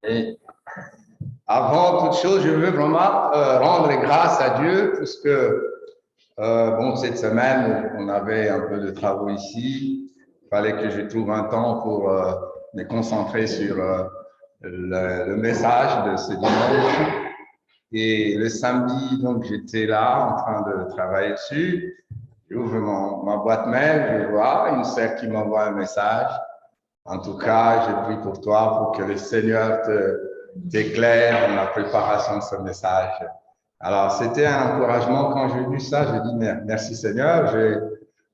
Et avant toute chose, je veux vraiment rendre grâce à Dieu puisque bon, cette semaine, on avait un peu de travaux ici. Il fallait que je trouve un temps pour me concentrer sur le message de ce dimanche. Et le samedi, donc, j'étais là en train de travailler dessus. J'ouvre ma boîte mail, je vois une sœur qui m'envoie un message. En tout cas, je prie pour toi pour que le Seigneur t'éclaire dans la préparation de ce message. Alors, c'était un encouragement. Quand j'ai lu ça, j'ai dit merci Seigneur. J'ai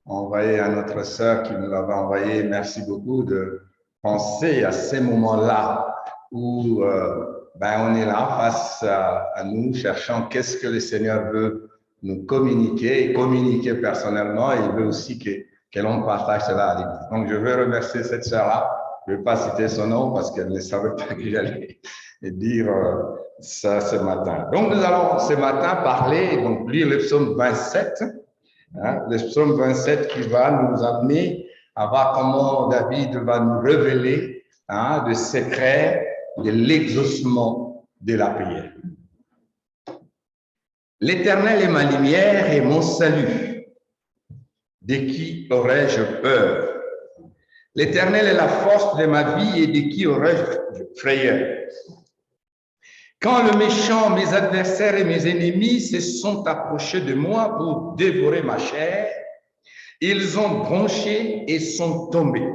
envoyé à notre sœur qui nous l'avait envoyé. Merci beaucoup de penser à ces moments-là où on est là face à nous, cherchant qu'est-ce que le Seigneur veut nous communiquer et communiquer personnellement. Et il veut aussi que l'on partage cela à l'Église. Donc, je veux remercier cette sœur-là. Je ne vais pas citer son nom parce qu'elle ne savait pas que j'allais dire ça ce matin. Donc, nous allons ce matin parler, donc lire le psaume 27, le psaume 27 qui va nous amener à voir comment David va nous révéler le secret de l'exaucement de la prière. L'Éternel est ma lumière et mon salut. De qui aurais-je peur? L'Éternel est la force de ma vie et de qui aurais-je frayeur? Quand le méchant, mes adversaires et mes ennemis se sont approchés de moi pour dévorer ma chair, ils ont bronché et sont tombés.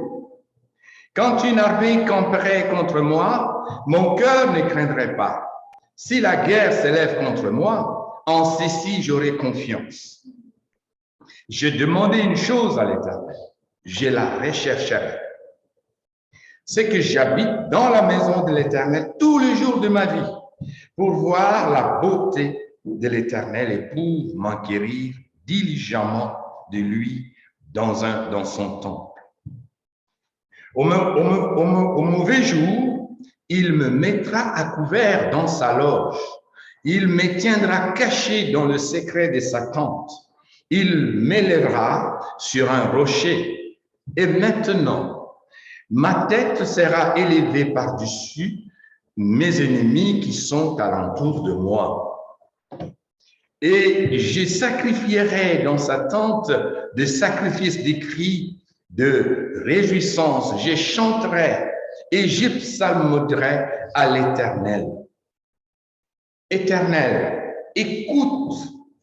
Quand une armée camperait contre moi, mon cœur ne craindrait pas. Si la guerre s'élève contre moi, en ceci j'aurai confiance. J'ai demandé une chose à l'Éternel, je la rechercherai. C'est que j'habite dans la maison de l'Éternel tous les jours de ma vie pour voir la beauté de l'Éternel et pour m'enquérir diligemment de lui dans son temple. Au mauvais jour, il me mettra à couvert dans sa loge. Il me tiendra caché dans le secret de sa tente. Il m'élèvera sur un rocher. Et maintenant, ma tête sera élevée par-dessus mes ennemis qui sont alentour de moi. Et je sacrifierai dans sa tente des sacrifices des cris de réjouissance. Je chanterai et je psalmoderai à l'Éternel. Éternel, écoute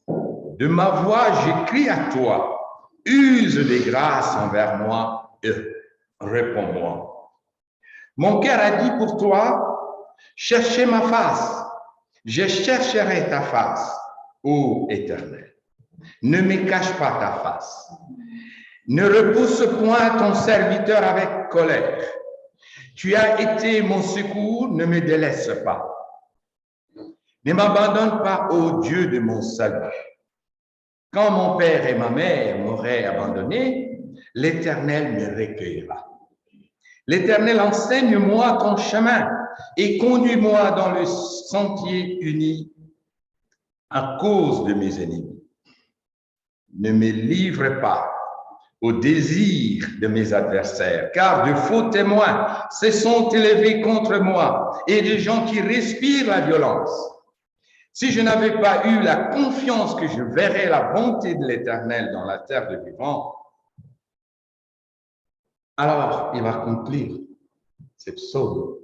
de ma voix, je crie à toi. Use de grâce envers moi et réponds-moi. Mon cœur a dit pour toi, cherchez ma face. Je chercherai ta face, ô Éternel. Ne me cache pas ta face. Ne repousse point ton serviteur avec colère. Tu as été mon secours, ne me délaisse pas. Ne m'abandonne pas, ô Dieu de mon salut. Quand mon père et ma mère m'auraient abandonné, l'Éternel me recueillera. L'Éternel, enseigne-moi ton chemin et conduis-moi dans le sentier uni à cause de mes ennemis. Ne me livre pas au désir de mes adversaires, car de faux témoins se sont élevés contre moi et des gens qui respirent la violence. Si je n'avais pas eu la confiance que je verrais la bonté de l'Éternel dans la terre des vivants, alors il va conclure ce psaume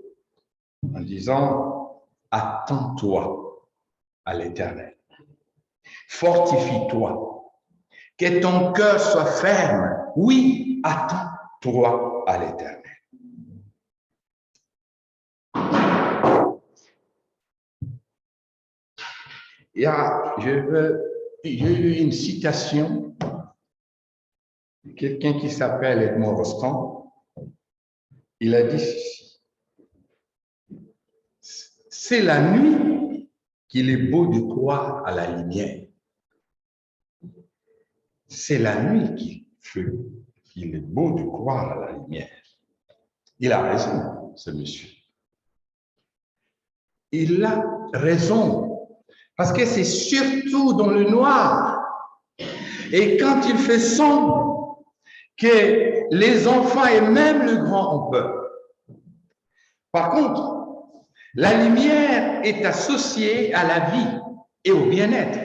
en disant « Attends-toi à l'Éternel, fortifie-toi, que ton cœur soit ferme. Oui, attends-toi à l'Éternel. » J'ai lu une citation de quelqu'un qui s'appelle Edmond Rostand. Il a dit ceci. C'est la nuit qu'il est beau de croire à la lumière. C'est la nuit qu'il est beau de croire à la lumière. Il a raison, ce monsieur. Il a raison. Parce que c'est surtout dans le noir. Et quand il fait sombre, que les enfants et même le grand ont peur. Par contre, La lumière est associée à la vie et au bien-être.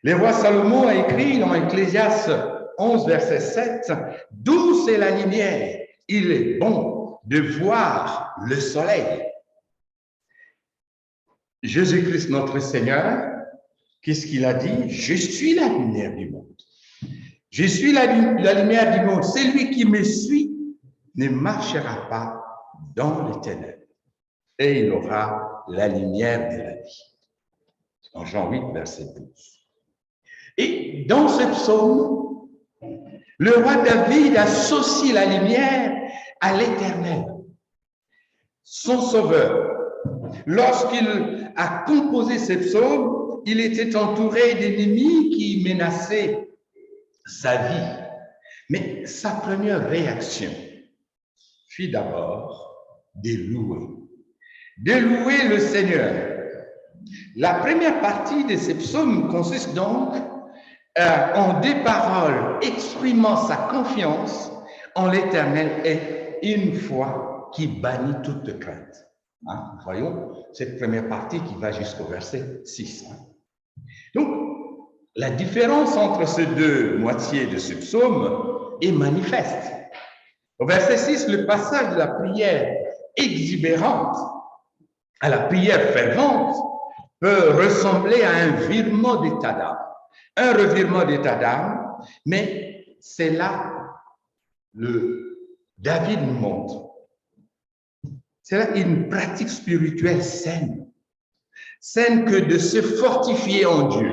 Le roi Salomon a écrit dans Ecclésiaste 11, verset 7, « Douce est la lumière, il est bon de voir le soleil. » Jésus-Christ, notre Seigneur, qu'est-ce qu'il a dit? « Je suis la lumière du monde. Je suis la lumière du monde. Celui qui me suit ne marchera pas dans les ténèbres et il aura la lumière de la vie. » En Jean 8, verset 12. Et dans ce psaume, le roi David associe la lumière à l'Éternel, son sauveur. Lorsqu'il a composé ce psaume, il était entouré d'ennemis qui menaçaient sa vie. Mais sa première réaction fut d'abord de louer. De louer le Seigneur. La première partie de ce psaume consiste donc en des paroles exprimant sa confiance en l'Éternel et une foi qui bannit toute crainte. Hein? Voyons cette première partie qui va jusqu'au verset 6. Hein? Donc, la différence entre ces deux moitiés de ce psaume est manifeste. Au verset 6, le passage de la prière exubérante à la prière fervente peut ressembler à un virement d'état d'âme. Un revirement d'état d'âme, mais c'est là David nous montre. C'est là une pratique spirituelle saine. Saine que de se fortifier en Dieu.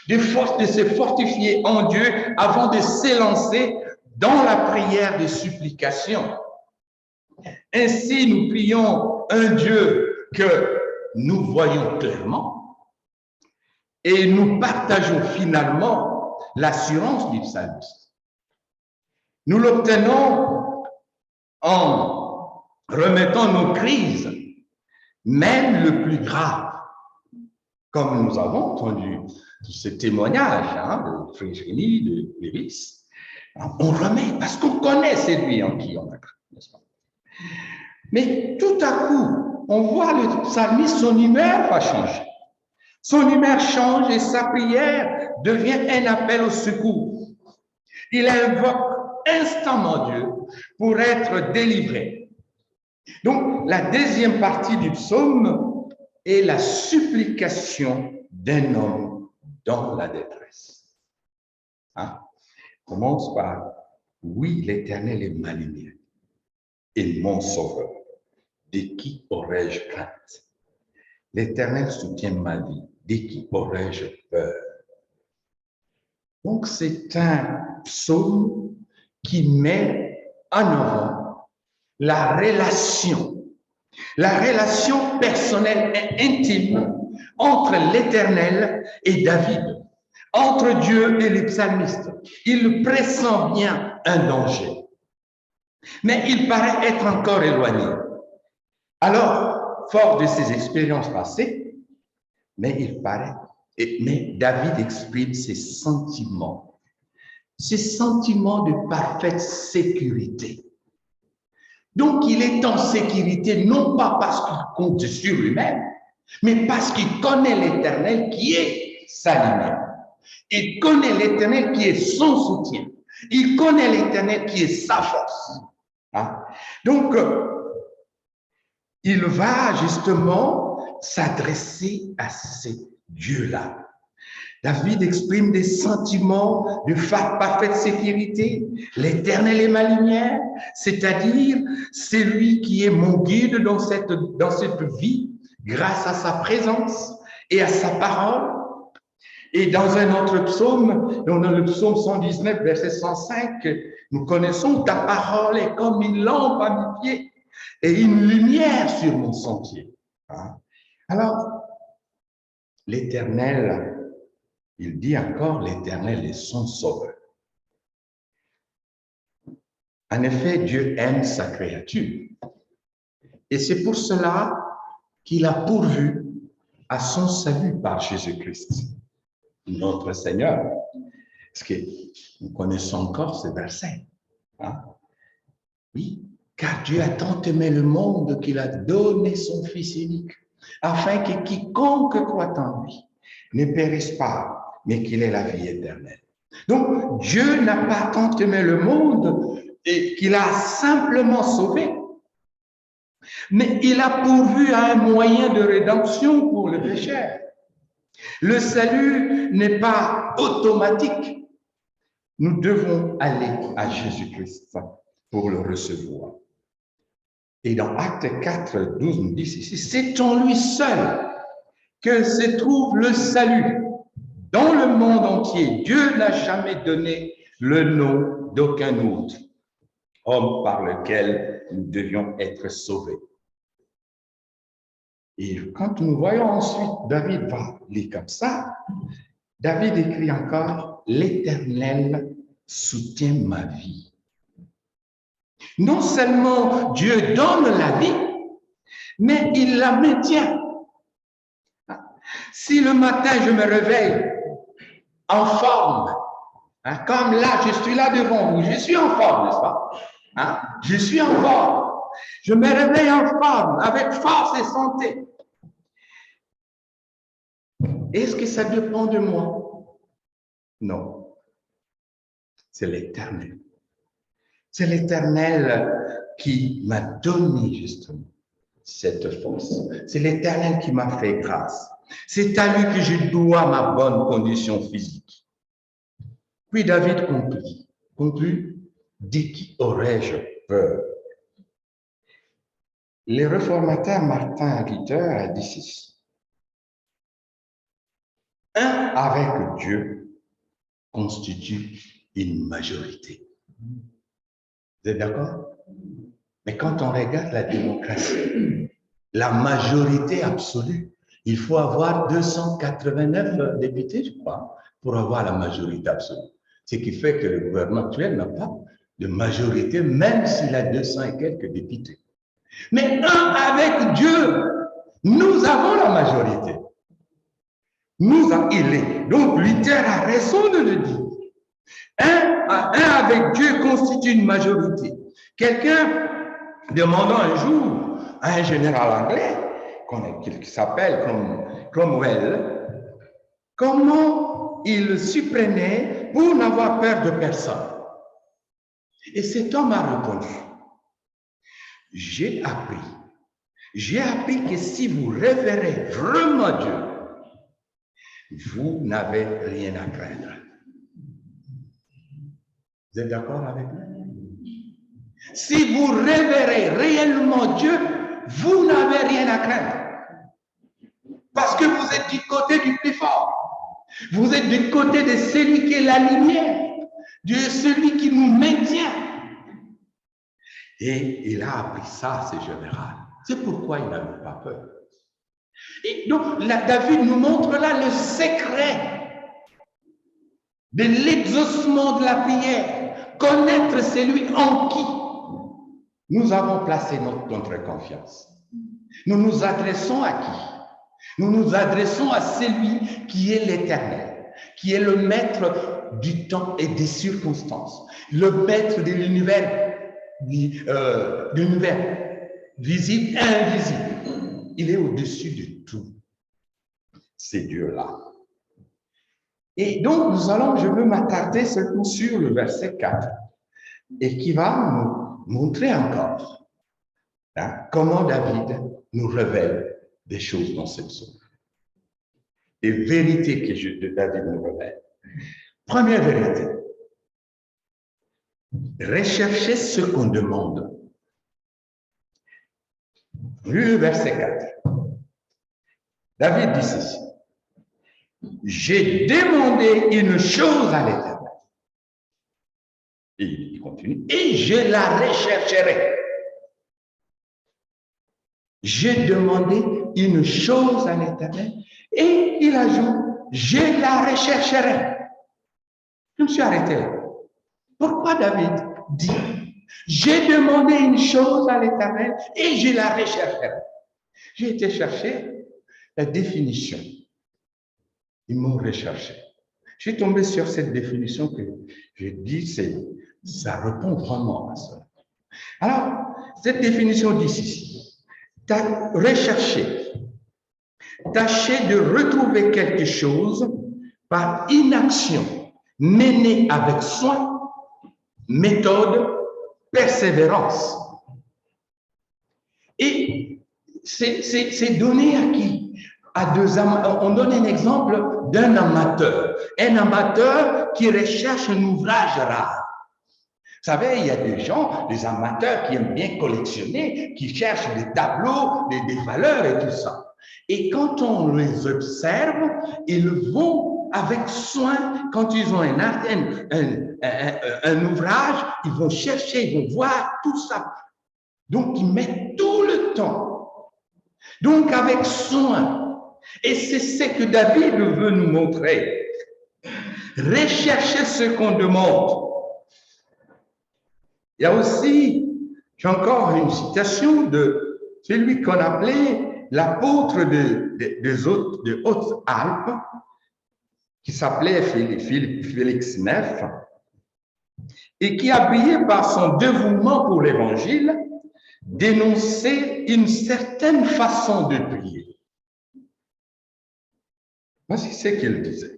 De se fortifier en Dieu avant de s'élancer dans la prière de supplication. Ainsi, nous prions un Dieu que nous voyons clairement et nous partageons finalement l'assurance du psalmiste. Nous l'obtenons en remettant nos crises, même le plus grave, comme nous avons entendu ce témoignage de Frégénie, de Lévis. On remet parce qu'on connaît celui en qui on a cru, n'est-ce pas? Mais tout à coup, on voit le psalmiste, son humeur va changer. Son humeur change et sa prière devient un appel au secours. Il invoque instamment Dieu pour être délivré. Donc, la deuxième partie du psaume est la supplication d'un homme dans la détresse. Hein? On commence par « Oui, l'Éternel est ma lumière et mon sauveur. De qui aurais-je crainte? L'Éternel soutient ma vie. De qui aurais-je peur? » Donc, c'est un psaume qui met en avant la relation personnelle et intime entre l'Éternel et David, entre Dieu et les psalmistes. Il pressent bien un danger, mais il paraît être encore éloigné. Alors, fort de ses expériences passées, mais David exprime ses sentiments de parfaite sécurité. Donc, il est en sécurité, non pas parce qu'il compte sur lui-même, mais parce qu'il connaît l'Éternel qui est sa lumière. Il connaît l'Éternel qui est son soutien. Il connaît l'Éternel qui est sa force. Hein? Donc, il va justement s'adresser à ces dieux-là. David exprime des sentiments de parfaite sécurité. L'Éternel est ma lumière, c'est-à-dire c'est lui qui est mon guide dans cette vie, grâce à sa présence et à sa parole. Et dans un autre psaume, dans le psaume 119, verset 105, nous connaissons « Ta parole est comme une lampe à mes pieds et une lumière sur mon sentier. » Alors, l'Éternel, il dit encore, l'Éternel est son sauveur. En effet, Dieu aime sa créature. Et c'est pour cela qu'il a pourvu à son salut par Jésus-Christ, notre Seigneur. Parce que nous connaissons encore ce verset. Hein? Oui, Car Dieu a tant aimé le monde qu'il a donné son Fils unique, afin que quiconque croit en lui ne périsse pas, mais qu'il ait la vie éternelle. Donc, Dieu n'a pas tant aimé le monde et qu'il a simplement sauvé, mais il a pourvu à un moyen de rédemption pour le pécheur. Le salut n'est pas automatique. Nous devons aller à Jésus-Christ pour le recevoir. Et dans Acte 4, 12 nous dit ici, c'est en lui seul que se trouve le salut. Dans le monde entier, Dieu n'a jamais donné le nom d'aucun autre homme par lequel nous devions être sauvés. Et quand nous voyons ensuite, David va lire comme ça, David écrit encore, l'Éternel soutient ma vie. Non seulement Dieu donne la vie, mais il la maintient. Si le matin je me réveille en forme, comme là, je suis là devant vous, je suis en forme, n'est-ce pas? Je suis en forme. Je me réveille en forme, avec force et santé. Est-ce que ça dépend de moi? Non. C'est l'Éternel. C'est l'Éternel qui m'a donné justement cette force. C'est l'Éternel qui m'a fait grâce. C'est à lui que je dois ma bonne condition physique. Puis David conclut, de qui aurais-je peur? Le réformateur Martin Luther a dit ceci. Un avec Dieu constitue une majorité. Vous êtes d'accord? Mais quand on regarde la démocratie, la majorité absolue, il faut avoir 289 députés, je crois, pour avoir la majorité absolue. Ce qui fait que le gouvernement actuel n'a pas de majorité, même s'il a 200 et quelques députés. Mais avec Dieu, nous avons la majorité. Il est. Donc, Luther a raison de le dire. Un avec Dieu constitue une majorité. Quelqu'un demandant un jour à un général anglais, qui s'appelle Cromwell, comment il s'y prenait pour n'avoir peur de personne. Et cet homme a répondu, j'ai appris que si vous révérez vraiment Dieu, vous n'avez rien à craindre. Vous êtes d'accord avec moi? Si vous révérez réellement Dieu, vous n'avez rien à craindre. Parce que vous êtes du côté du plus fort. Vous êtes du côté de celui qui est la lumière, de celui qui nous maintient. Et il a appris ça à ce général. C'est pourquoi il n'avait pas peur. Et donc, David nous montre là le secret de l'exaucement de la prière. Connaître celui en qui nous avons placé notre confiance. Nous nous adressons à qui? Nous nous adressons à celui qui est l'Éternel, qui est le maître du temps et des circonstances, le maître de l'univers, visible et invisible. Il est au-dessus de tout. C'est Dieu-là. Et donc, je veux m'attarder seulement sur le verset 4, et qui va nous montrer encore comment David nous révèle des choses dans cette psaume. Des vérités que David nous révèle. Première vérité. Recherchez ce qu'on demande. Le verset 4. David dit ceci. J'ai demandé une chose à l'Éternel. Et il continue. Et je la rechercherai. J'ai demandé une chose à l'Éternel. Et il ajoute, je la rechercherai. Je me suis arrêté là. Pourquoi David dit, j'ai demandé une chose à l'Éternel et je la rechercherai? J'ai été chercher la définition. Ils m'ont recherché. Je suis tombé sur cette définition que je dis, ça répond vraiment à ça. Alors, cette définition dit ceci. Rechercher. Tâchez de retrouver quelque chose par inaction, menée avec soin, méthode, persévérance. Et c'est donné à qui? On donne un exemple d'un amateur. Un amateur qui recherche un ouvrage rare. Vous savez, il y a des gens, des amateurs qui aiment bien collectionner, qui cherchent des tableaux, des valeurs et tout ça. Et quand on les observe, ils vont avec soin, quand ils ont un ouvrage, ils vont chercher, ils vont voir tout ça. Donc, ils mettent tout le temps. Donc, avec soin. Et c'est ce que David veut nous montrer. Rechercher ce qu'on demande. Il y a aussi, j'ai encore une citation de celui qu'on appelait l'apôtre de Haute-Alpes, qui s'appelait Félix Neff, et qui a brillé par son dévouement pour l'Évangile, dénonçait une certaine façon de prier. Voici ce qu'il disait.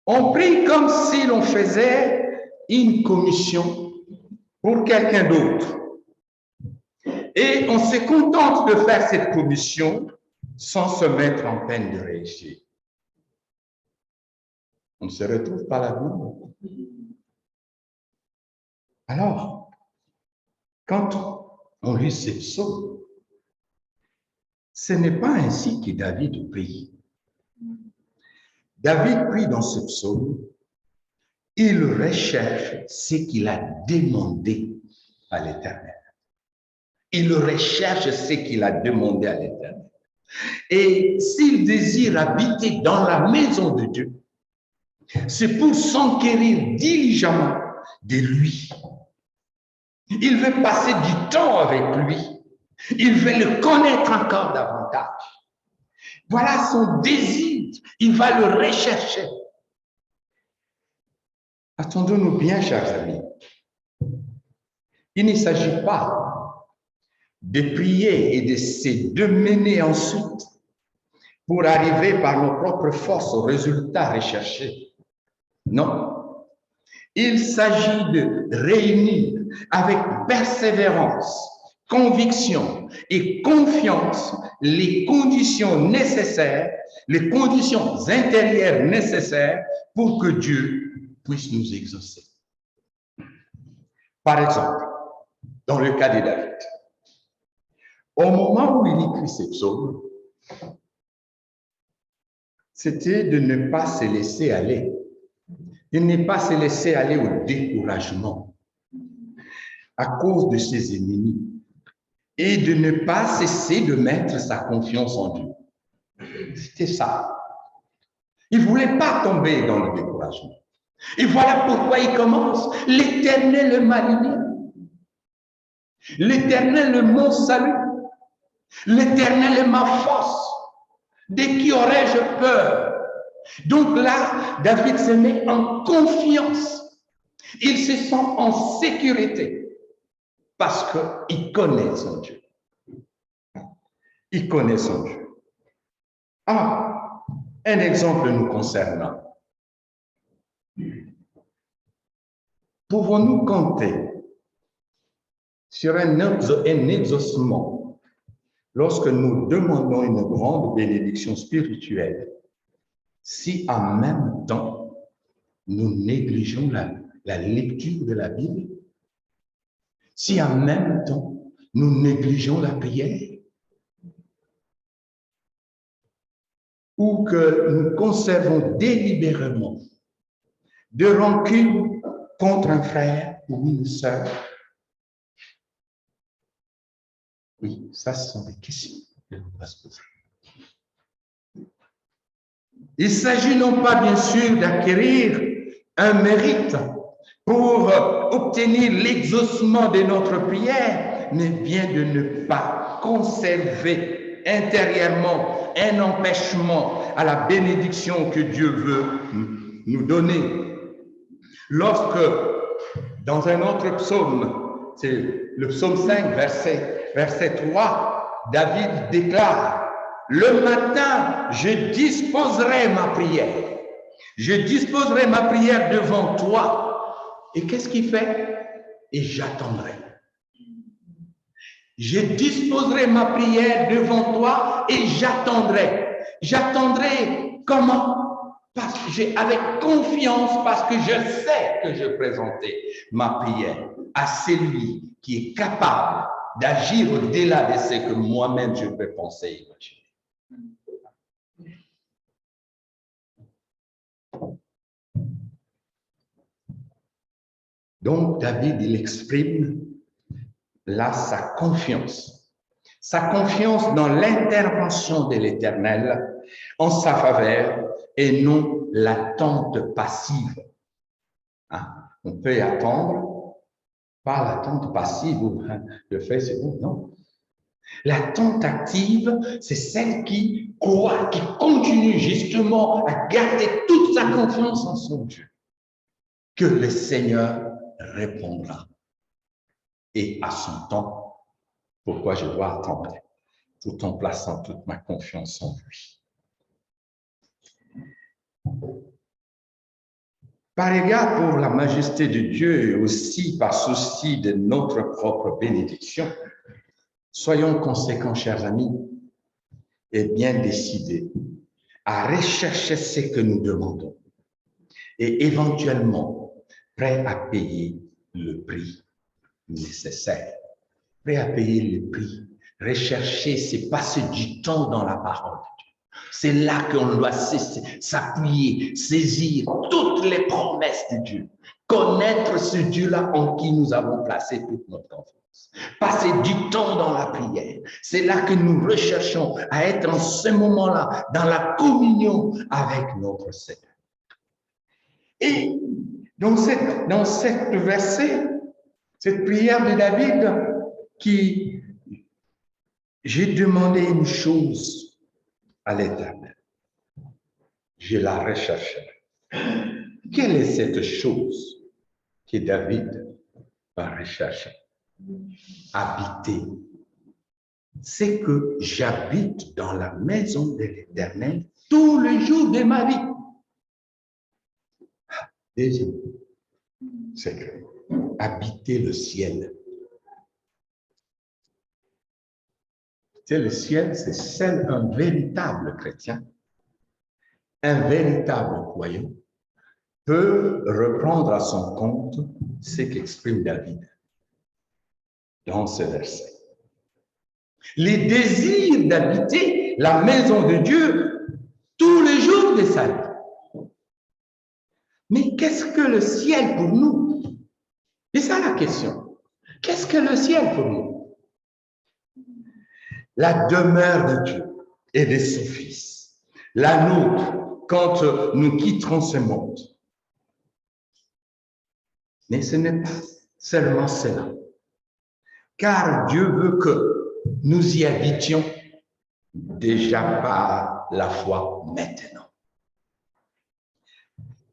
On prie comme si l'on faisait une commission pour quelqu'un d'autre. Et on se contente de faire cette commission sans se mettre en peine de réussir. On ne se retrouve pas là-dedans. Alors, quand on lit ces psaumes, ce n'est pas ainsi que David prie. David prie dans ce psaume, il recherche ce qu'il a demandé à l'Éternel. Il recherche ce qu'il a demandé à l'Éternel. Et s'il désire habiter dans la maison de Dieu, c'est pour s'enquérir diligemment de lui. Il veut passer du temps avec lui. Il veut le connaître encore davantage. Voilà son désir. Il va le rechercher. Attendons-nous bien, chers amis. Il ne s'agit pas de prier et de mener ensuite pour arriver par nos propres forces au résultat recherché. Non. Il s'agit de réunir avec persévérance, conviction et confiance les conditions nécessaires, les conditions intérieures nécessaires pour que Dieu puisse nous exaucer. Par exemple, dans le cas de David, au moment où il écrit ces psaumes, c'était de ne pas se laisser aller. De ne pas se laisser aller au découragement à cause de ses ennemis et de ne pas cesser de mettre sa confiance en Dieu. C'était ça. Il ne voulait pas tomber dans le découragement. Et voilà pourquoi il commence. L'Éternel est ma lumière. L'Éternel est mon salut. L'Éternel est ma force. De qui aurais-je peur? Donc là, David se met en confiance. Il se sent en sécurité parce qu'il connaît son Dieu. Il connaît son Dieu. Ah, un exemple nous concernant. Pouvons-nous compter sur un exaucement lorsque nous demandons une grande bénédiction spirituelle si en même temps nous négligeons la lecture de la Bible, si en même temps nous négligeons la prière, ou que nous conservons délibérément de rancune contre un frère ou une sœur? Oui, ça, ce sont des questions que l'on va se poser. Il s'agit non pas, bien sûr, d'acquérir un mérite pour obtenir l'exaucement de notre prière, mais bien de ne pas conserver intérieurement un empêchement à la bénédiction que Dieu veut nous donner. Lorsque, dans un autre psaume, c'est le psaume 5, verset 3, David déclare, « Le matin, je disposerai ma prière. Je disposerai ma prière devant toi. » Et qu'est-ce qu'il fait? Et j'attendrai. Je disposerai ma prière devant toi et j'attendrai. J'attendrai comment? Parce que avec confiance, parce que je sais que je présentais ma prière à celui qui est capable d'agir au-delà de ce que moi-même je peux penser et imaginer. Donc, David, il exprime là sa confiance dans l'intervention de l'Éternel en sa faveur et non l'attente passive. Hein? On peut attendre, pas l'attente passive où le fait c'est bon, non. L'attente active, c'est celle qui croit, qui continue justement à garder toute sa confiance en son Dieu, que le Seigneur répondra. Et à son temps, pourquoi je dois attendre, tout en plaçant toute ma confiance en lui. Par égard pour la majesté de Dieu et aussi par souci de notre propre bénédiction, soyons conséquents, chers amis, et bien décidés à rechercher ce que nous demandons et éventuellement prêts à payer le prix nécessaire. Prêts à payer le prix. Rechercher, c'est passer du temps dans la parole de Dieu. C'est là qu'on doit s'appuyer, saisir toutes les promesses de Dieu. Connaître ce Dieu-là en qui nous avons placé toute notre confiance. Passer du temps dans la prière. C'est là que nous recherchons à être en ce moment-là, dans la communion avec notre Seigneur. Et dans cette verset, cette prière de David, qui j'ai demandé une chose à l'Éternel. Je la rechercherai. Quelle est cette chose que David va rechercher? Habiter. C'est que j'habite dans la maison de l'Éternel tous les jours de ma vie. Deuxième secret. Habiter le ciel. C'est le ciel, c'est seul un véritable chrétien, un véritable croyant, peut reprendre à son compte ce qu'exprime David dans ce verset. Les désirs d'habiter la maison de Dieu tous les jours de sa vie. Mais qu'est-ce que le ciel pour nous? C'est ça la question. Qu'est-ce que le ciel pour nous? La demeure de Dieu et de son Fils, la nôtre quand nous quitterons ce monde. Mais ce n'est pas seulement cela. Car Dieu veut que nous y habitions déjà par la foi maintenant.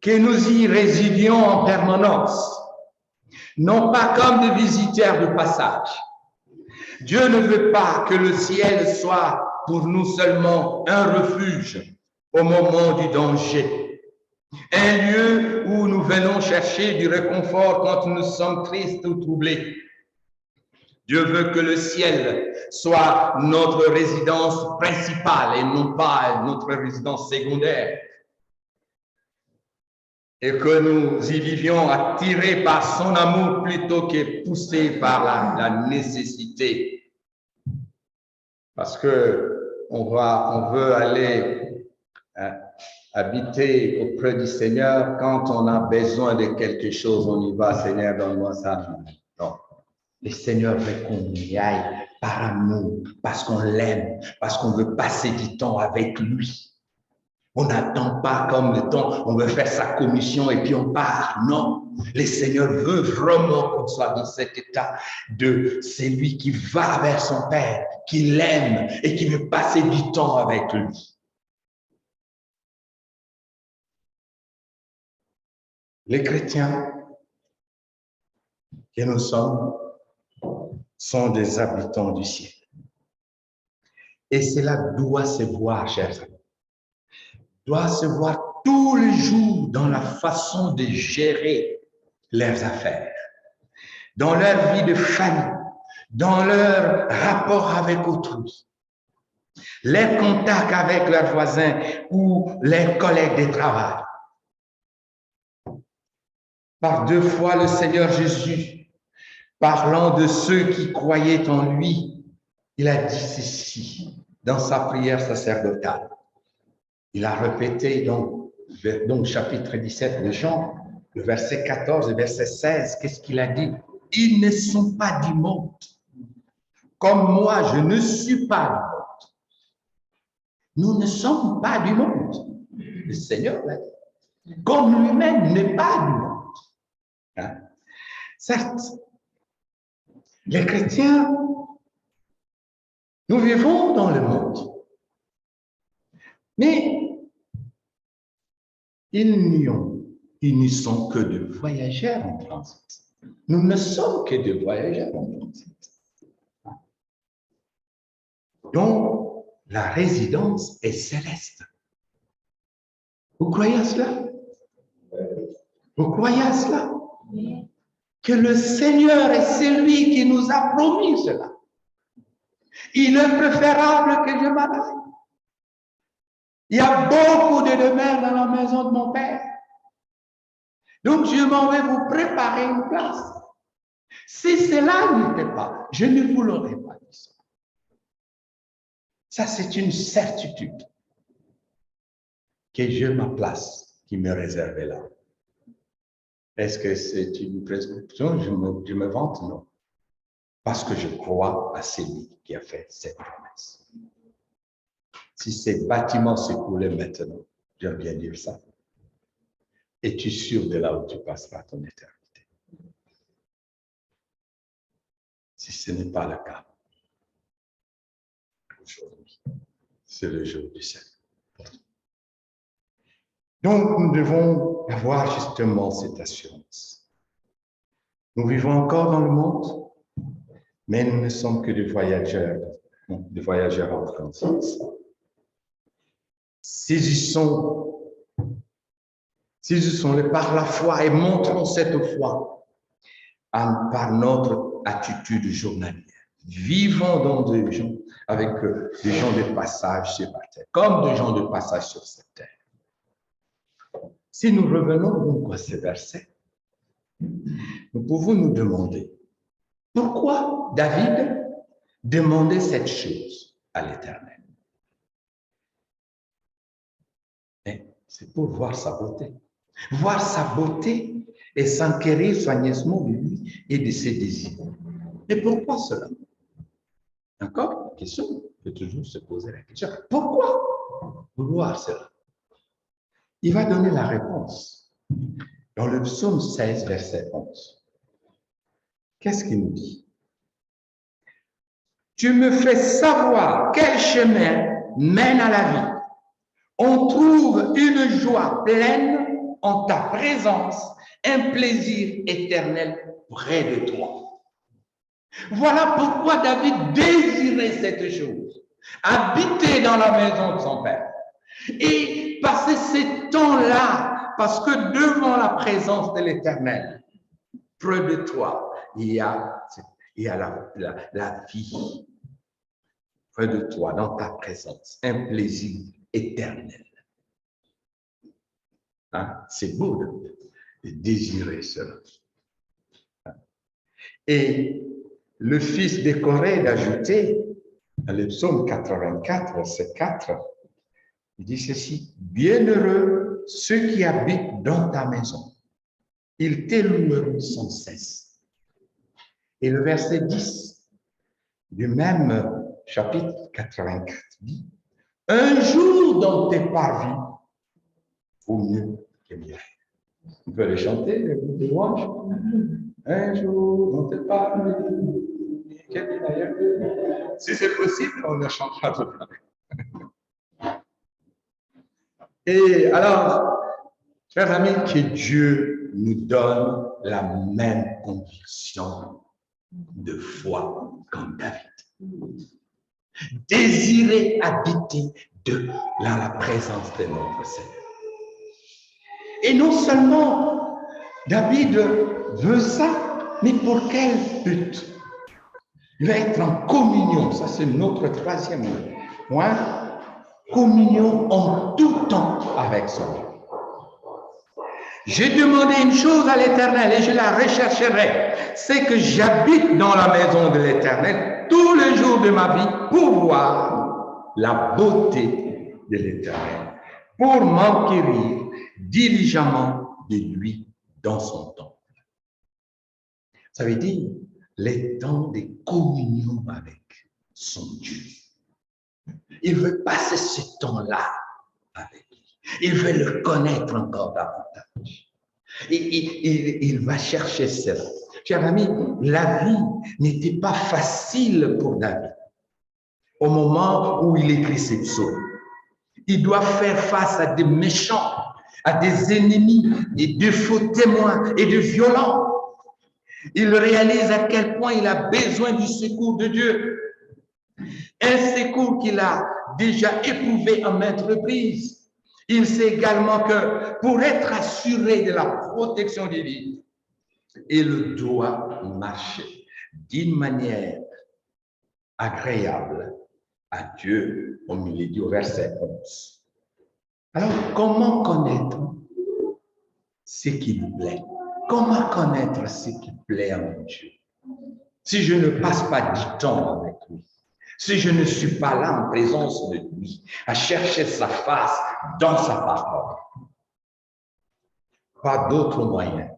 Que nous y résidions en permanence, non pas comme des visiteurs de passage. Dieu ne veut pas que le ciel soit pour nous seulement un refuge au moment du danger, un lieu où nous venons chercher du réconfort quand nous sommes tristes ou troublés. Dieu veut que le ciel soit notre résidence principale et non pas notre résidence secondaire. Et que nous y vivions attirés par son amour plutôt que poussés par la nécessité. Parce que on veut aller habiter auprès du Seigneur quand on a besoin de quelque chose, on y va, Seigneur, donne-moi ça. Non. Le Seigneur veut qu'on y aille par amour, parce qu'on l'aime, parce qu'on veut passer du temps avec lui. On n'attend pas comme le temps, on veut faire sa commission et puis on part. Non, le Seigneur veut vraiment qu'on soit dans cet état de celui qui va vers son Père, qui l'aime et qui veut passer du temps avec lui. Les chrétiens que nous sommes, sont des habitants du ciel. Et cela doit se voir, chers amis, doit se voir tous les jours dans la façon de gérer leurs affaires, dans leur vie de famille, dans leur rapport avec autrui, les contacts avec leurs voisins ou les collègues de travail. Par 2 fois, le Seigneur Jésus, parlant de ceux qui croyaient en lui, il a dit ceci dans sa prière sacerdotale. Il a répété donc chapitre 17 de Jean, le verset 14 et verset 16, qu'est-ce qu'il a dit? Ils ne sont pas du monde, comme moi je ne suis pas du monde. Nous ne sommes pas du monde. Le Seigneur l'a dit. Comme lui-même n'est pas du monde. Hein? Certes, les chrétiens, nous vivons dans le monde, mais ils n'y sont que de voyageurs en transit. Nous ne sommes que de voyageurs en transit. Donc, la résidence est céleste. Vous croyez à cela? Vous croyez à cela? Que le Seigneur est celui qui nous a promis cela. Il est préférable que je m'en aille. Il y a beaucoup de demeures dans la maison de mon Père. Donc, je m'en vais vous préparer une place. Si cela n'était pas, je ne vous l'aurais pas dit. Ça, c'est une certitude que j'ai ma place qui me réservait là. Est-ce que c'est une prescription? Je me vante, non. Parce que je crois à celui qui a fait cette promesse. Si ces bâtiments s'écoulaient maintenant, j'aime bien dire ça, es-tu sûr de là où tu passeras ton éternité? Si ce n'est pas le cas, aujourd'hui, c'est le jour du salut. Donc, nous devons avoir justement cette assurance. Nous vivons encore dans le monde, mais nous ne sommes que des voyageurs en transit. Saisissons-le par la foi et montrons cette foi par notre attitude journalière. Vivons donc avec des gens de passage sur la terre, comme des gens de passage sur cette terre. Si nous revenons donc à ce verset, nous pouvons nous demander pourquoi David demandait cette chose à l'Éternel. C'est pour voir sa beauté. Voir sa beauté et s'enquérir soigneusement de lui et de ses désirs. Et pourquoi cela? Encore une question, on peut toujours se poser la question. Pourquoi vouloir cela? Il va donner la réponse dans le psaume 16, verset 11. Qu'est-ce qu'il nous dit? Tu me fais savoir quel chemin mène à la vie. On trouve une joie pleine en ta présence, un plaisir éternel près de toi. Voilà pourquoi David désirait cette chose, habiter dans la maison de son père et passer ces temps-là, parce que devant la présence de l'Éternel, près de toi, il y a la vie. Près de toi, dans ta présence, un plaisir éternel. Hein? C'est beau de désirer cela. Et le fils de Corée d'ajouter, dans le psaume 84, verset 4, il dit ceci: bienheureux ceux qui habitent dans ta maison, ils t'éloueront sans cesse. Et le verset 10 du même chapitre 84 dit: un jour dans tes parvis vaut mieux que mille. On peut le chanter, le groupe de louange. Un jour dans tes parvis, si c'est possible, on le chantera tout à l'heure. Et alors, chers amis, que Dieu nous donne la même conviction de foi comme David. Désirer habiter dans la présence de notre Seigneur. Et non seulement David veut ça, mais pour quel but? Il va être en communion, ça c'est notre troisième point, communion en tout temps avec son Dieu. J'ai demandé une chose à l'Éternel et je la rechercherai, c'est que j'habite dans la maison de l'Éternel tous les jours de ma vie pour voir la beauté de l'Éternel, pour m'enquérir diligemment de lui dans son temps. Ça veut dire les temps de communion avec son Dieu. Il veut passer ce temps-là avec lui. Il veut le connaître encore davantage. Il va chercher cela. Chers amis, la vie n'était pas facile pour David au moment où il écrit ces psaumes. Il doit faire face à des méchants, à des ennemis et de faux témoins et de violents. Il réalise à quel point il a besoin du secours de Dieu. Un secours qu'il a déjà éprouvé en maintes reprises. Il sait également que pour être assuré de la protection divine, il doit marcher d'une manière agréable à Dieu, au milieu du verset 11. Alors, comment connaître ce qui lui plaît? Comment connaître ce qui plaît à mon Dieu? Si je ne passe pas du temps avec lui, si je ne suis pas là en présence de lui, à chercher sa face dans sa parole, pas d'autre moyen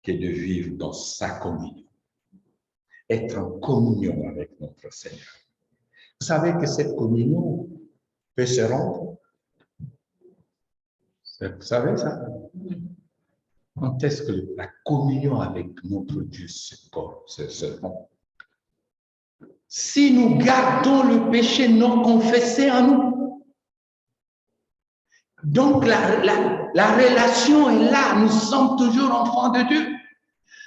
que de vivre dans sa communion, être en communion avec notre Seigneur. Vous savez que cette communion peut se rompre. Vous savez ça? Quand est-ce que la communion avec notre Dieu se rompt? Si nous gardons le péché non confessé en nous. Donc la relation est là, nous sommes toujours enfants de Dieu.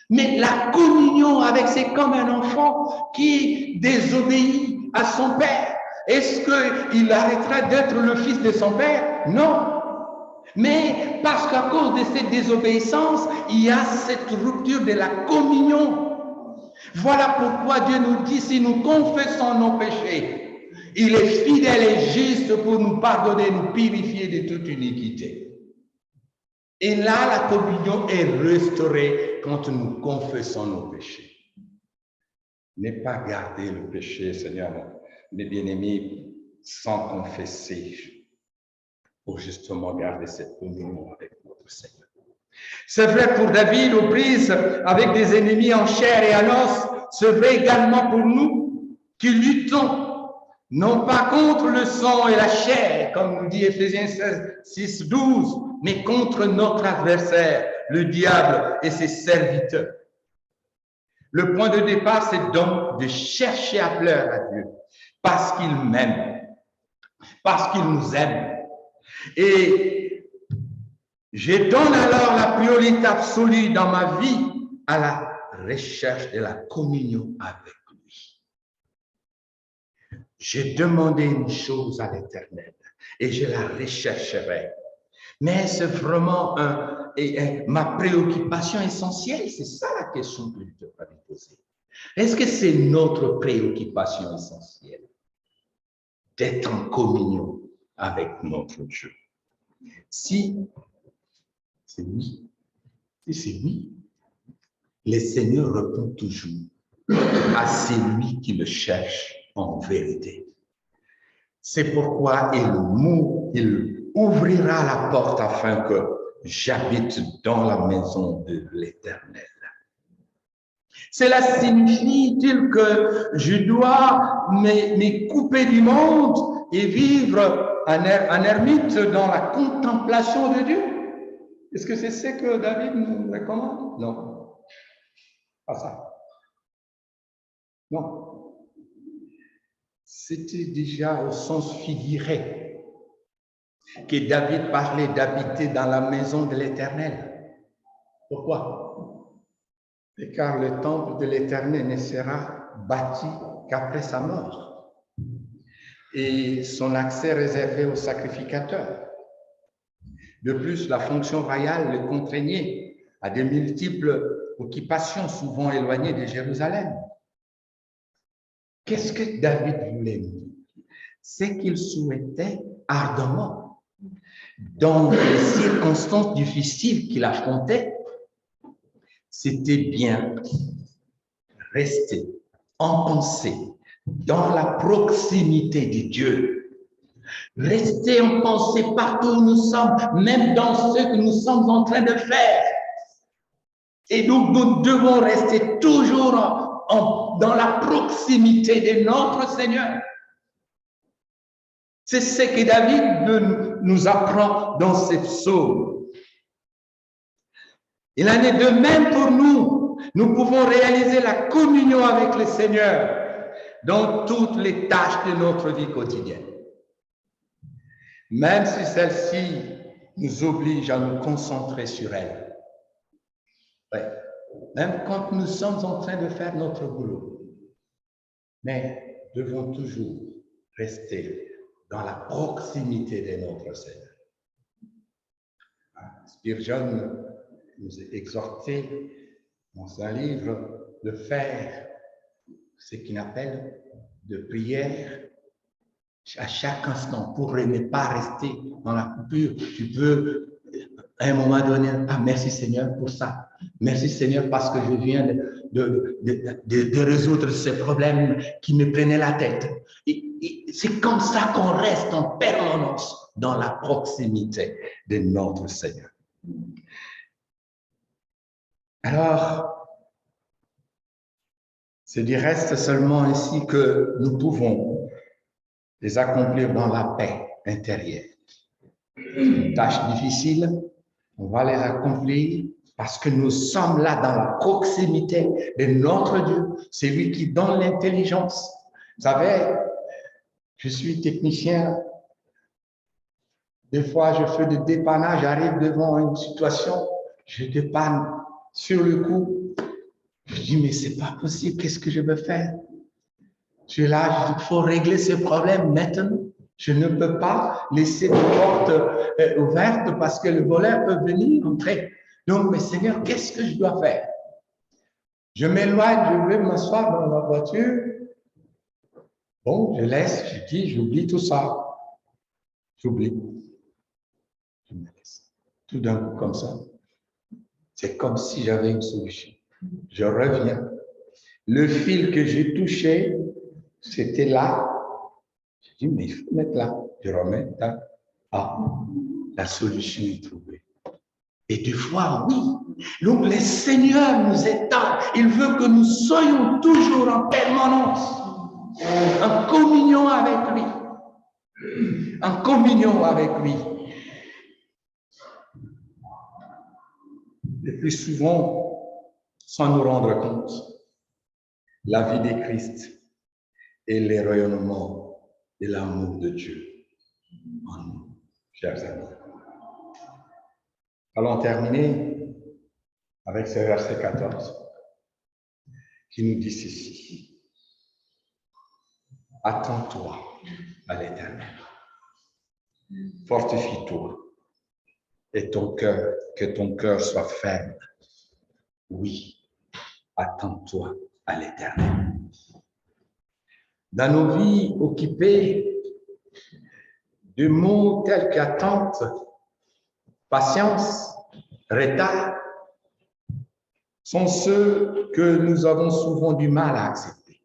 Mais la communion avec, c'est comme un enfant qui désobéit à son père. Est-ce qu'il arrêtera d'être le fils de son père? Non. Mais parce qu'à cause de cette désobéissance, il y a cette rupture de la communion. Voilà pourquoi Dieu nous dit, si nous confessons nos péchés, il est fidèle et juste pour nous pardonner, nous purifier de toute iniquité. Et là, la communion est restaurée quand nous confessons nos péchés. Ne pas garder le péché, Seigneur, mes bien-aimés, sans confesser, pour justement garder cette communion avec notre Seigneur. C'est vrai pour David aux prises avec des ennemis en chair et en os. C'est vrai également pour nous qui luttons, non pas contre le sang et la chair, comme nous dit Éphésiens 6, 12, mais contre notre adversaire, le diable et ses serviteurs. Le point de départ, c'est donc de chercher à plaire à Dieu, parce qu'il m'aime, parce qu'il nous aime. Et je donne alors la priorité absolue dans ma vie à la recherche de la communion avec lui. J'ai demandé une chose à l'Éternel et je la rechercherai. Mais c'est vraiment ma préoccupation essentielle. C'est ça la question que je devrais me poser. Est-ce que c'est notre préoccupation essentielle d'être en communion avec notre Dieu? Si c'est oui, si c'est oui, le Seigneur répond toujours à celui qui le cherche en vérité. C'est pourquoi il ouvrira la porte afin que j'habite dans la maison de l'Éternel. Cela signifie-t-il que je dois me couper du monde et vivre en ermite dans la contemplation de Dieu? Est-ce que c'est ce que David nous recommande? Non, pas ça. Non. C'était déjà au sens figuré que David parlait d'habiter dans la maison de l'Éternel. Pourquoi? Et car le temple de l'Éternel ne sera bâti qu'après sa mort, et son accès réservé aux sacrificateurs. De plus, la fonction royale le contraignait à de multiples occupations, souvent éloignées de Jérusalem. Qu'est-ce que David voulait nous dire? C'est qu'il souhaitait ardemment, dans les circonstances difficiles qu'il affrontait, c'était bien rester en pensée dans la proximité de Dieu. Rester en pensée partout où nous sommes, même dans ce que nous sommes en train de faire. Et donc, nous devons rester toujours dans la proximité de notre Seigneur. C'est ce que David nous apprend dans cette psaume. Il en est de même pour nous. Nous pouvons réaliser la communion avec le Seigneur dans toutes les tâches de notre vie quotidienne. Même si celle-ci nous oblige à nous concentrer sur elle. Ouais. Même quand nous sommes en train de faire notre boulot. Mais devons toujours rester dans la proximité de notre Seigneur. Spurgeon nous a exhorté dans un livre de faire ce qu'il appelle de prière à chaque instant pour ne pas rester dans la coupure. Tu peux à un moment donné, ah merci Seigneur pour ça. Merci Seigneur parce que je viens de résoudre ce problème qui me prenait la tête. Et c'est comme ça qu'on reste en permanence dans la proximité de notre Seigneur. Alors, c'est du reste seulement ainsi que nous pouvons les accomplir dans la paix intérieure. Une tâche difficile, on va les accomplir parce que nous sommes là dans la proximité de notre Dieu. C'est lui qui donne l'intelligence. Vous savez, je suis technicien. Des fois, je fais des dépannages, j'arrive devant une situation, je dépanne sur le coup. Je dis, mais c'est pas possible, qu'est-ce que je veux faire? Je suis là, il faut régler ce problème maintenant. Je ne peux pas laisser les portes ouvertes parce que le voleur peut venir entrer. Donc, mais Seigneur, qu'est-ce que je dois faire? Je m'éloigne, je vais m'asseoir dans la voiture. Bon, je laisse, je dis, j'oublie tout ça. J'oublie. Je me laisse. Tout d'un coup, comme ça. C'est comme si j'avais une solution. Je reviens. Le fil que j'ai touché, c'était là. Je dis, mais il faut mettre là. Je remets là. Ah, la solution est trouvée. Et des fois, oui. Donc, le Seigneur nous étend. Il veut que nous soyons toujours en permanence, en communion avec lui. En communion avec lui. Le plus souvent, sans nous rendre compte, la vie de Christ est le rayonnement de l'amour de Dieu en nous, chers amis. Allons terminer avec ce verset 14 qui nous dit ceci. Attends-toi à l'Éternel. Fortifie-toi et que ton cœur soit ferme. Oui, attends-toi à l'Éternel. Dans nos vies occupées de mots tels qu'attente, patience, retard, sont ceux que nous avons souvent du mal à accepter.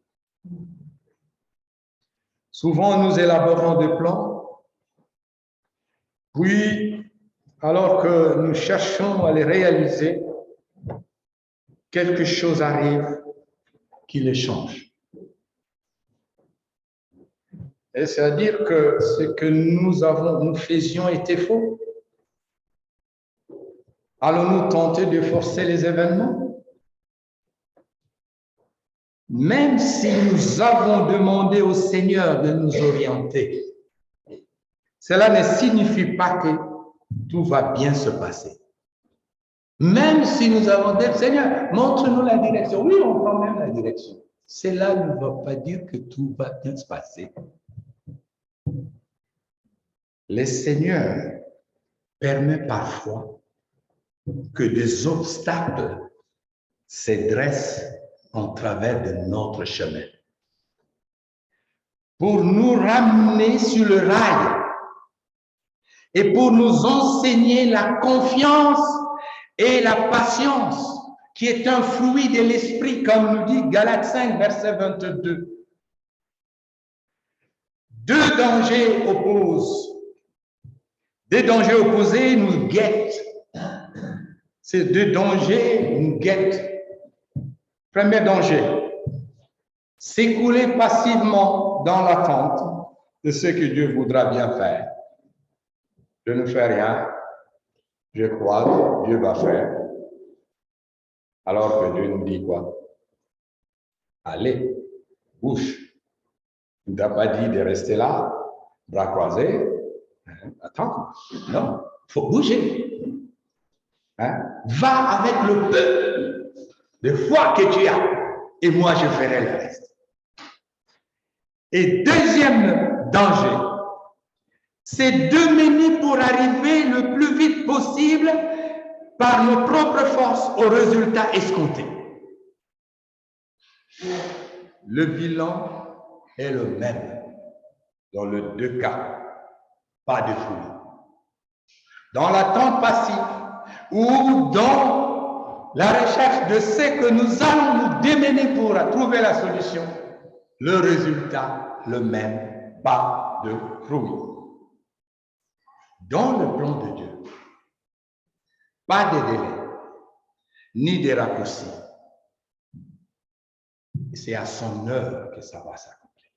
Souvent, nous élaborons des plans, puis, alors que nous cherchons à les réaliser, quelque chose arrive qui les change. Et c'est-à-dire que ce que nous faisions était faux. Allons-nous tenter de forcer les événements? Même si nous avons demandé au Seigneur de nous orienter, cela ne signifie pas que tout va bien se passer. Même si nous avons dit, Seigneur, montre-nous la direction. Oui, on prend même la direction. Cela ne va pas dire que tout va bien se passer. Le Seigneur permet parfois que des obstacles se dressent en travers de notre chemin pour nous ramener sur le rail et pour nous enseigner la confiance et la patience qui est un fruit de l'esprit, comme nous dit Galates 5, verset 22. Deux dangers opposés nous guettent. Ces deux dangers nous guettent. Premier danger, s'écouler passivement dans l'attente de ce que Dieu voudra bien faire. Je ne fais rien, je crois que Dieu va faire. Alors que Dieu nous dit quoi? Allez, bouge. Il ne t'a pas dit de rester là, bras croisés. Attends, non, il faut bouger. Va avec le peu de foi que tu as, et moi je ferai le reste. Et deuxième danger, c'est de mener pour arriver le plus vite possible par nos propres forces au résultat escompté. Le bilan est le même dans les deux cas, pas de fruits. Dans l'attente passive ou dans la recherche de ce que nous allons nous démener pour trouver la solution, le résultat le même, pas de fruits. Dans le plan de Dieu, pas de délai, ni de raccourcis. C'est à son heure que ça va s'accomplir.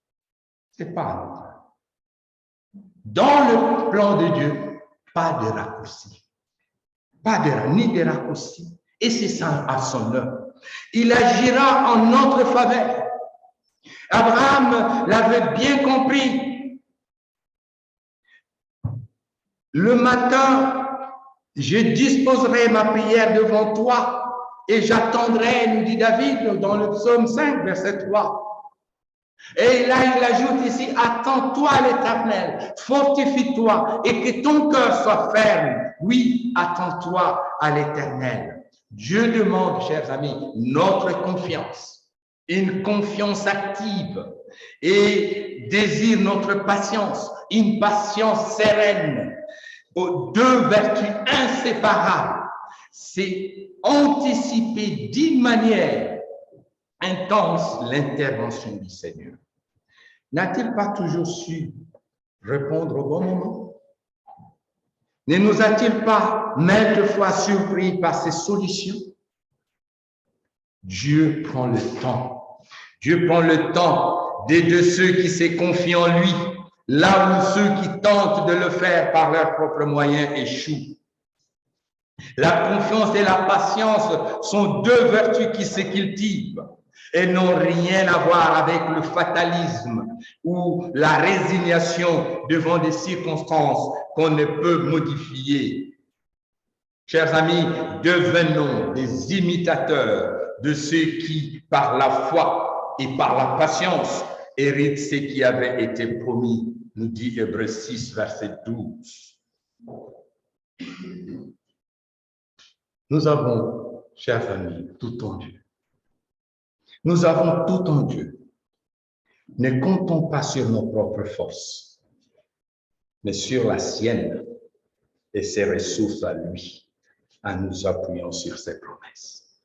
Ce n'est pas à notre heure. Dans le plan de Dieu, pas de raccourcis. Ni de raccourcis. Et c'est ça à son heure. Il agira en notre faveur. Abraham l'avait bien compris. Le matin, je disposerai ma prière devant toi et j'attendrai, nous dit David dans le psaume 5, verset 3. Et là, il ajoute ici, attends-toi à l'Éternel, fortifie-toi et que ton cœur soit ferme. Oui, attends-toi à l'Éternel. Dieu demande, chers amis, notre confiance, une confiance active et désire notre patience, une patience sereine. Deux vertus inséparables, c'est anticiper d'une manière intense l'intervention du Seigneur. N'a-t-il pas toujours su répondre au bon moment? Ne nous a-t-il pas maintes fois surpris par ses solutions? Dieu prend le temps. Dieu prend le temps d'aider ceux qui se confient en lui, là où ceux qui tentent de le faire par leurs propres moyens échouent. La confiance et la patience sont deux vertus qui se cultivent et n'ont rien à voir avec le fatalisme ou la résignation devant des circonstances qu'on ne peut modifier. Chers amis, devenons des imitateurs de ceux qui, par la foi et par la patience, héritent ce qui avait été promis, nous dit Hébreux 6, verset 12. Nous avons, chers amis, tout en Dieu. Nous avons tout en Dieu. Ne comptons pas sur nos propres forces, mais sur la sienne et ses ressources à lui, en nous appuyant sur ses promesses.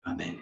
Amen.